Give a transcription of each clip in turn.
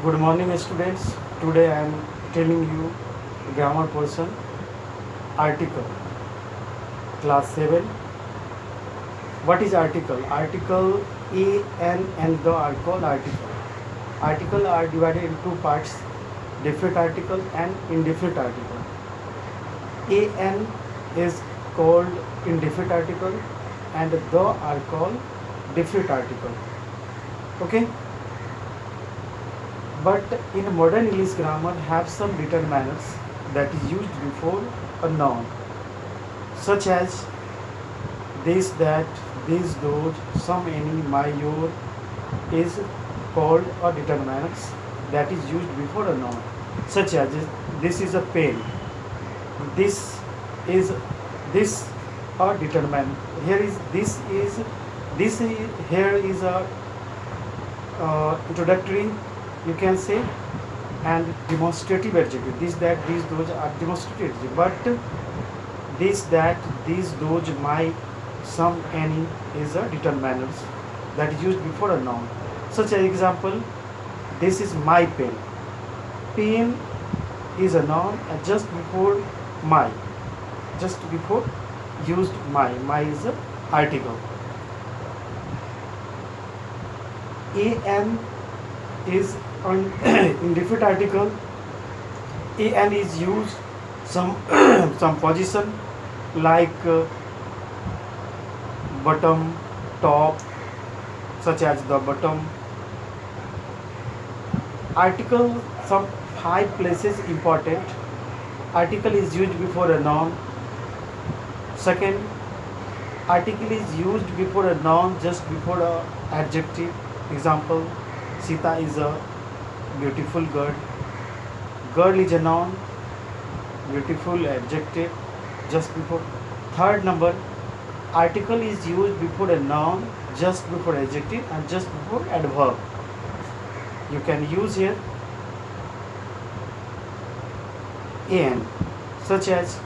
Good morning, students. Today I am telling you grammar portion article class 7. What is article? Article A and the are called article. Article are divided into two parts: definite article and indefinite article. An is called indefinite article and the are called definite article. Okay? But in modern English grammar have some determinants that is used before a noun, such as this, that, this, those, some, any, my, your is called a determinants that is used before a noun, such as this is a pen, this is this a determinant. Here is here is a introductory, you can say, and demonstrative adjective. This, that, these, those are demonstrative adjective. But this, that, these, those, my, some, any is a determinants that is used before a noun. Such an example, this is my pen. Pen is a noun and just before my, just before used my. My is a article. An is an indefinite article. An is used some some position like bottom, top, such as the bottom. Article, some 5 places important. Article is used before a noun. Second, article is used before a noun just before a adjective. Example, Sita is a beautiful girl. Girl is a noun, beautiful adjective just before. Third number, article is used before a noun just before adjective and just before adverb. You can use here an, such as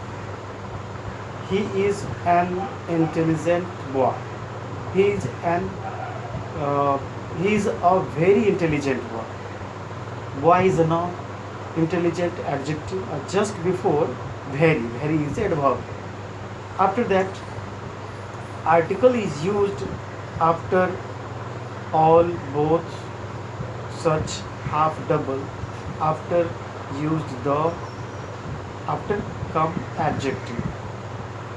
he is an intelligent boy. He is an he is a very intelligent boy. Boy is a noun, intelligent adjective just before very. Very is adverb. After that, article is used after all, both, such, half, double. After used the, after come adjective.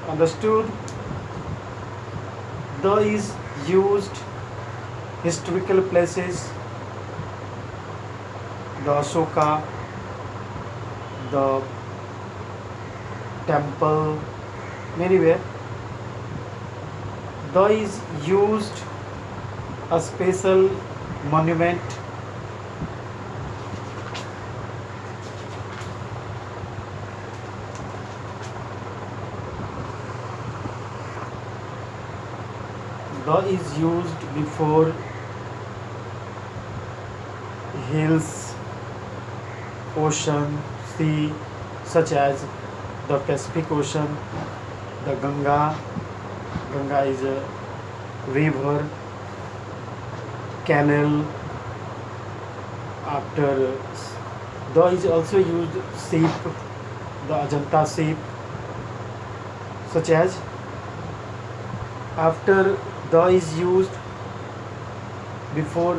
Understood? The is used historical places, the Ashoka, the temple, anywhere. The is used a special monument. The is used before hills, ocean, sea, such as the Pacific Ocean, the Ganga. Ganga is a river, canal. After the is also used sheep, the Ajanta sheep, such as. After the is used before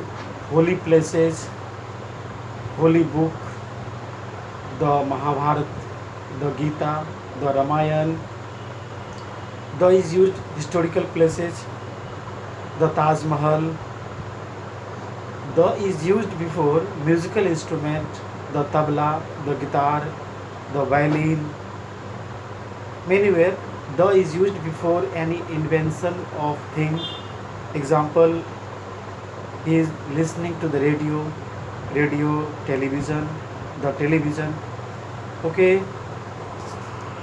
holy places, holy book, the Mahabharata, the Gita, the Ramayana. The is used historical places, the Taj Mahal. The is used before musical instrument, the tabla, the guitar, the violin. Anywhere, the is used before any invention of thing. Example, he is listening to the radio, television, the television. Okay.